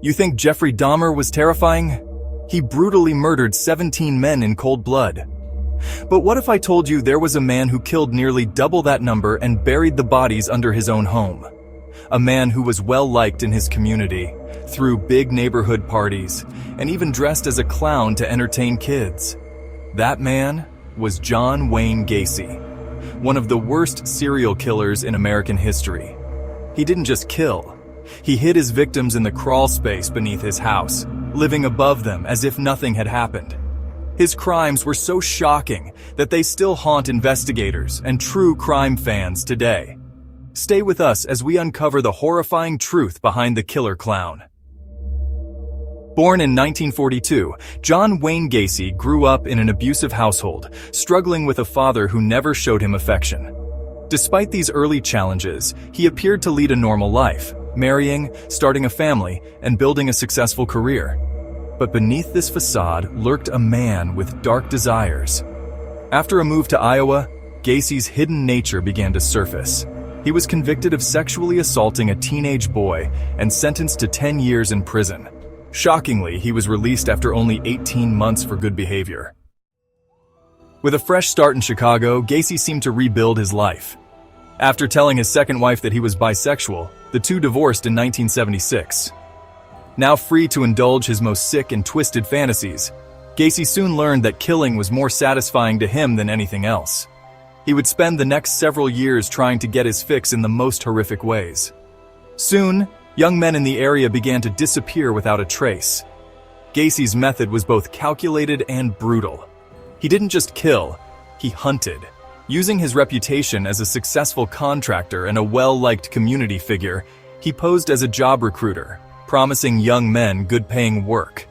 You think Jeffrey Dahmer was terrifying? He brutally murdered 17 men in cold blood. But what if I told you there was a man who killed nearly double that number and buried the bodies under his own home? A man who was well-liked in his community, threw big neighborhood parties, and even dressed as a clown to entertain kids. That man was John Wayne Gacy, one of the worst serial killers in American history. He didn't just kill. He hid his victims in the crawl space beneath his house, living above them as if nothing had happened. His crimes were so shocking that they still haunt investigators and true crime fans today. Stay with us as we uncover the horrifying truth behind the killer clown. Born in 1942, John Wayne Gacy grew up in an abusive household, struggling with a father who never showed him affection. Despite these early challenges, he appeared to lead a normal life, marrying, starting a family, and building a successful career. But beneath this facade lurked a man with dark desires. After a move to Iowa, Gacy's hidden nature began to surface. He was convicted of sexually assaulting a teenage boy and sentenced to 10 years in prison. Shockingly, he was released after only 18 months for good behavior. With a fresh start in Chicago, Gacy seemed to rebuild his life. After telling his second wife that he was bisexual, the two divorced in 1976. Now free to indulge his most sick and twisted fantasies, Gacy soon learned that killing was more satisfying to him than anything else. He would spend the next several years trying to get his fix in the most horrific ways. Soon, young men in the area began to disappear without a trace. Gacy's method was both calculated and brutal. He didn't just kill, he hunted. Using his reputation as a successful contractor and a well-liked community figure, he posed as a job recruiter, promising young men good-paying work.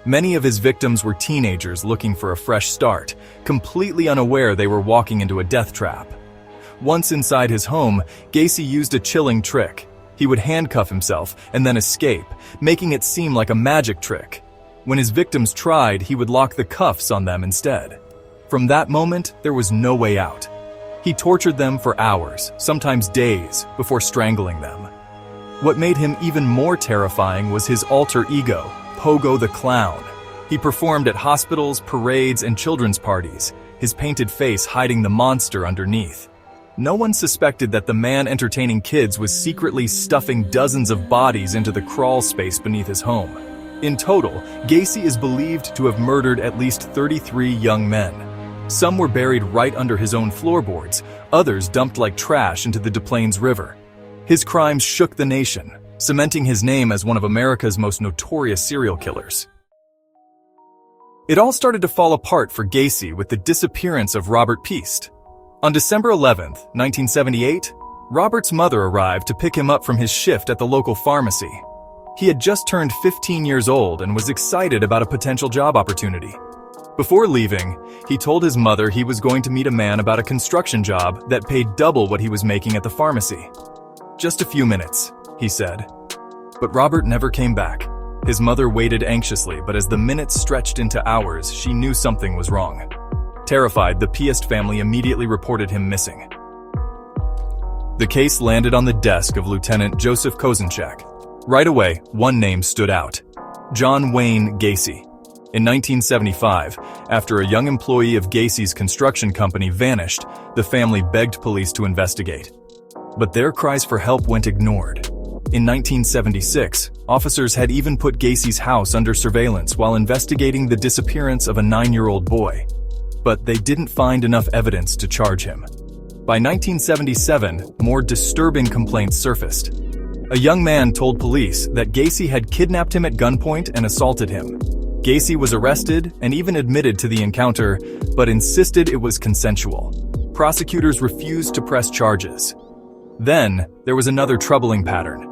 Many of his victims were teenagers looking for a fresh start, completely unaware they were walking into a death trap. Once inside his home, Gacy used a chilling trick. He would handcuff himself and then escape, making it seem like a magic trick. When his victims tried, he would lock the cuffs on them instead. From that moment, there was no way out. He tortured them for hours, sometimes days, before strangling them. What made him even more terrifying was his alter ego, Pogo the Clown. He performed at hospitals, parades, and children's parties, his painted face hiding the monster underneath. No one suspected that the man entertaining kids was secretly stuffing dozens of bodies into the crawl space beneath his home. In total, Gacy is believed to have murdered at least 33 young men. Some were buried right under his own floorboards, others dumped like trash into the Des Plaines River. His crimes shook the nation, cementing his name as one of America's most notorious serial killers. It all started to fall apart for Gacy with the disappearance of Robert Piest. On December 11, 1978, Robert's mother arrived to pick him up from his shift at the local pharmacy. He had just turned 15 years old and was excited about a potential job opportunity. Before leaving, he told his mother he was going to meet a man about a construction job that paid double what he was making at the pharmacy. "Just a few minutes," he said. But Robert never came back. His mother waited anxiously, but as the minutes stretched into hours, she knew something was wrong. Terrified, the Piest family immediately reported him missing. The case landed on the desk of Lieutenant Joseph Kozenchak. Right away, one name stood out: John Wayne Gacy. In 1975, after a young employee of Gacy's construction company vanished, the family begged police to investigate. But their cries for help went ignored. In 1976, officers had even put Gacy's house under surveillance while investigating the disappearance of a 9-year-old boy. But they didn't find enough evidence to charge him. By 1977, more disturbing complaints surfaced. A young man told police that Gacy had kidnapped him at gunpoint and assaulted him. Gacy was arrested and even admitted to the encounter, but insisted it was consensual. Prosecutors refused to press charges. Then, there was another troubling pattern.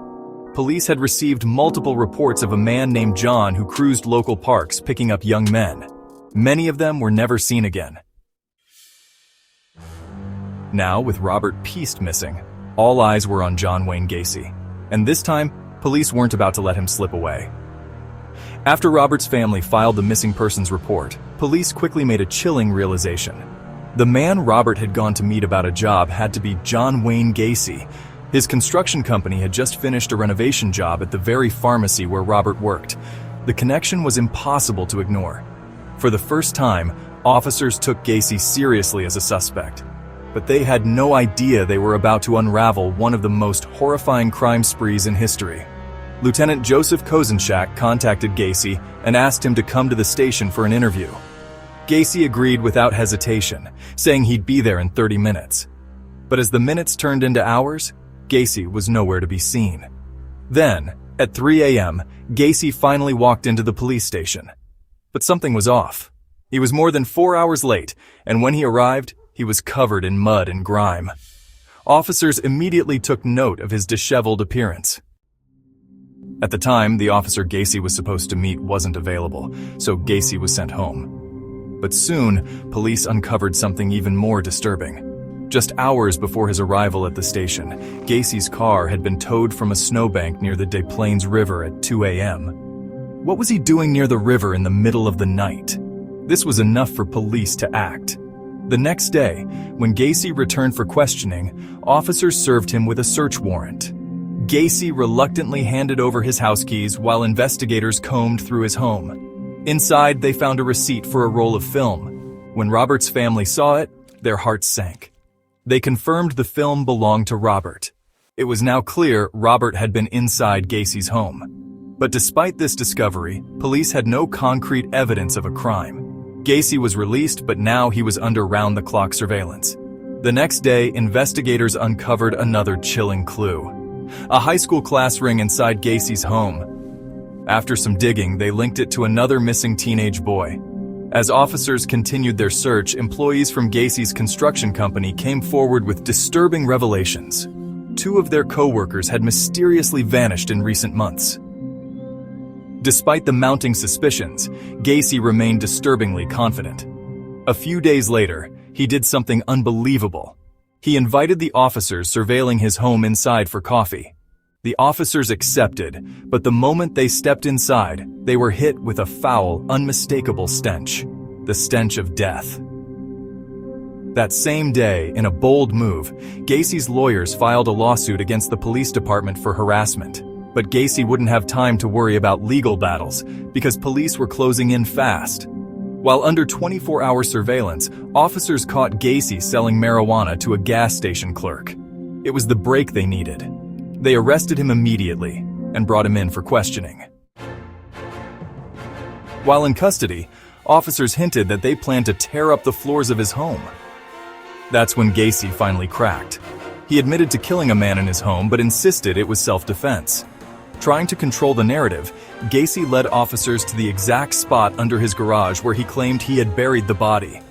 Police had received multiple reports of a man named John who cruised local parks picking up young men. Many of them were never seen again. Now, with Robert Piest missing, all eyes were on John Wayne Gacy. And this time, police weren't about to let him slip away. After Robert's family filed the missing persons report, police quickly made a chilling realization. The man Robert had gone to meet about a job had to be John Wayne Gacy, His construction company had just finished a renovation job at the very pharmacy where Robert worked. The connection was impossible to ignore. For the first time, officers took Gacy seriously as a suspect. But they had no idea they were about to unravel one of the most horrifying crime sprees in history. Lieutenant Joseph Kozenchak contacted Gacy and asked him to come to the station for an interview. Gacy agreed without hesitation, saying he'd be there in 30 minutes. But as the minutes turned into hours, Gacy was nowhere to be seen. Then, at 3 a.m., Gacy finally walked into the police station. But something was off. He was more than 4 hours late, and when he arrived, he was covered in mud and grime. Officers immediately took note of his disheveled appearance. At the time, the officer Gacy was supposed to meet wasn't available, so Gacy was sent home. But soon, police uncovered something even more disturbing. Just hours before his arrival at the station, Gacy's car had been towed from a snowbank near the Des Plaines River at 2 a.m. What was he doing near the river in the middle of the night? This was enough for police to act. The next day, when Gacy returned for questioning, officers served him with a search warrant. Gacy reluctantly handed over his house keys while investigators combed through his home. Inside, they found a receipt for a roll of film. When Robert's family saw it, their hearts sank. They confirmed the film belonged to Robert. It was now clear Robert had been inside Gacy's home. But despite this discovery, police had no concrete evidence of a crime. Gacy was released, but now he was under round-the-clock surveillance. The next day, investigators uncovered another chilling clue: a high school class ring inside Gacy's home. After some digging, they linked it to another missing teenage boy. As officers continued their search, employees from Gacy's construction company came forward with disturbing revelations. 2 of their co-workers had mysteriously vanished in recent months. Despite the mounting suspicions, Gacy remained disturbingly confident. A few days later, he did something unbelievable. He invited the officers surveilling his home inside for coffee. The officers accepted, but the moment they stepped inside, they were hit with a foul, unmistakable stench: the stench of death. That same day, in a bold move, Gacy's lawyers filed a lawsuit against the police department for harassment. But Gacy wouldn't have time to worry about legal battles because police were closing in fast. While under 24-hour surveillance, officers caught Gacy selling marijuana to a gas station clerk. It was the break they needed. They arrested him immediately and brought him in for questioning. While in custody, officers hinted that they planned to tear up the floors of his home. That's when Gacy finally cracked. He admitted to killing a man in his home but insisted it was self-defense. Trying to control the narrative, Gacy led officers to the exact spot under his garage where he claimed he had buried the body.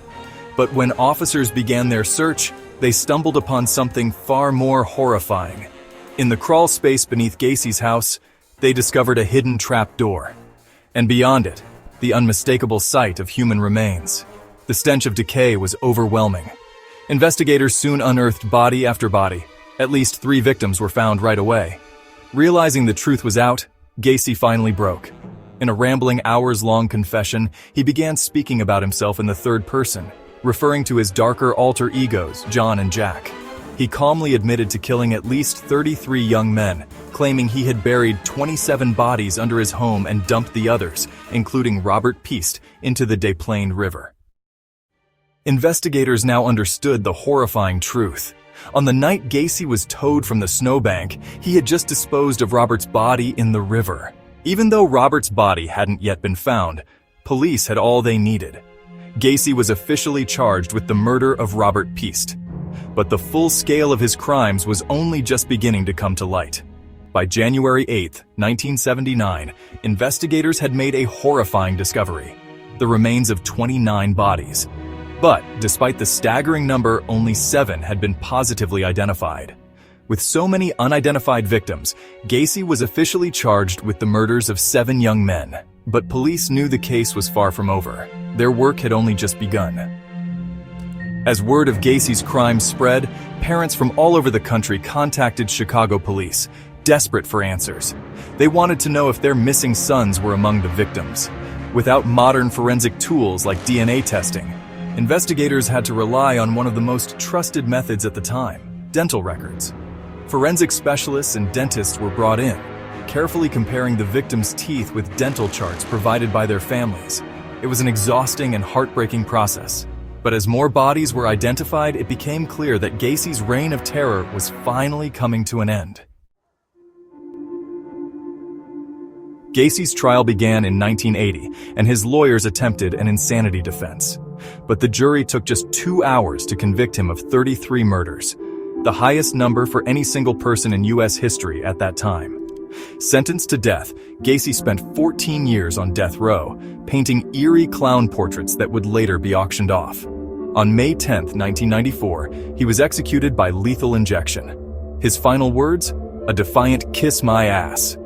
But when officers began their search, they stumbled upon something far more horrifying. In the crawl space beneath Gacy's house, they discovered a hidden trap door. And beyond it, the unmistakable sight of human remains. The stench of decay was overwhelming. Investigators soon unearthed body after body. At least 3 victims were found right away. Realizing the truth was out, Gacy finally broke. In a rambling hours-long confession, he began speaking about himself in the third person, referring to his darker alter egos, John and Jack. He calmly admitted to killing at least 33 young men, claiming he had buried 27 bodies under his home and dumped the others, including Robert Piest, into the Des Plaines River. Investigators now understood the horrifying truth. On the night Gacy was towed from the snowbank, he had just disposed of Robert's body in the river. Even though Robert's body hadn't yet been found, police had all they needed. Gacy was officially charged with the murder of Robert Piest. But the full scale of his crimes was only just beginning to come to light. By January 8, 1979, investigators had made a horrifying discovery: the remains of 29 bodies. But despite the staggering number, only 7 had been positively identified. With so many unidentified victims, Gacy was officially charged with the murders of 7 young men. But police knew the case was far from over. Their work had only just begun. As word of Gacy's crimes spread, parents from all over the country contacted Chicago police, desperate for answers. They wanted to know if their missing sons were among the victims. Without modern forensic tools like DNA testing, investigators had to rely on one of the most trusted methods at the time: dental records. Forensic specialists and dentists were brought in, carefully comparing the victims' teeth with dental charts provided by their families. It was an exhausting and heartbreaking process. But as more bodies were identified, it became clear that Gacy's reign of terror was finally coming to an end. Gacy's trial began in 1980, and his lawyers attempted an insanity defense. But the jury took just 2 hours to convict him of 33 murders, the highest number for any single person in U.S. history at that time. Sentenced to death, Gacy spent 14 years on death row, painting eerie clown portraits that would later be auctioned off. On May 10, 1994, he was executed by lethal injection. His final words? A defiant "kiss my ass."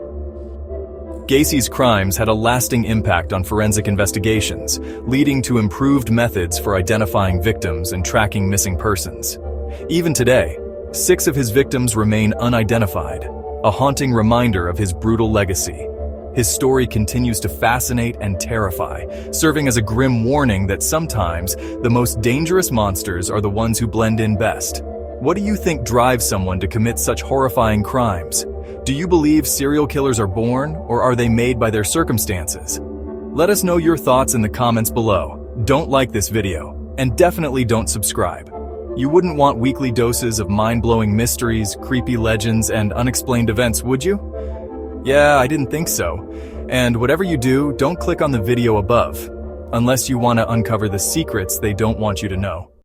Gacy's crimes had a lasting impact on forensic investigations, leading to improved methods for identifying victims and tracking missing persons. Even today, 6 of his victims remain unidentified, a haunting reminder of his brutal legacy. His story continues to fascinate and terrify, serving as a grim warning that sometimes the most dangerous monsters are the ones who blend in best. What do you think drives someone to commit such horrifying crimes? Do you believe serial killers are born, or are they made by their circumstances? Let us know your thoughts in the comments below. Don't like this video, and definitely don't subscribe. You wouldn't want weekly doses of mind-blowing mysteries, creepy legends, and unexplained events, would you? Yeah, I didn't think so. And whatever you do, don't click on the video above, unless you want to uncover the secrets they don't want you to know.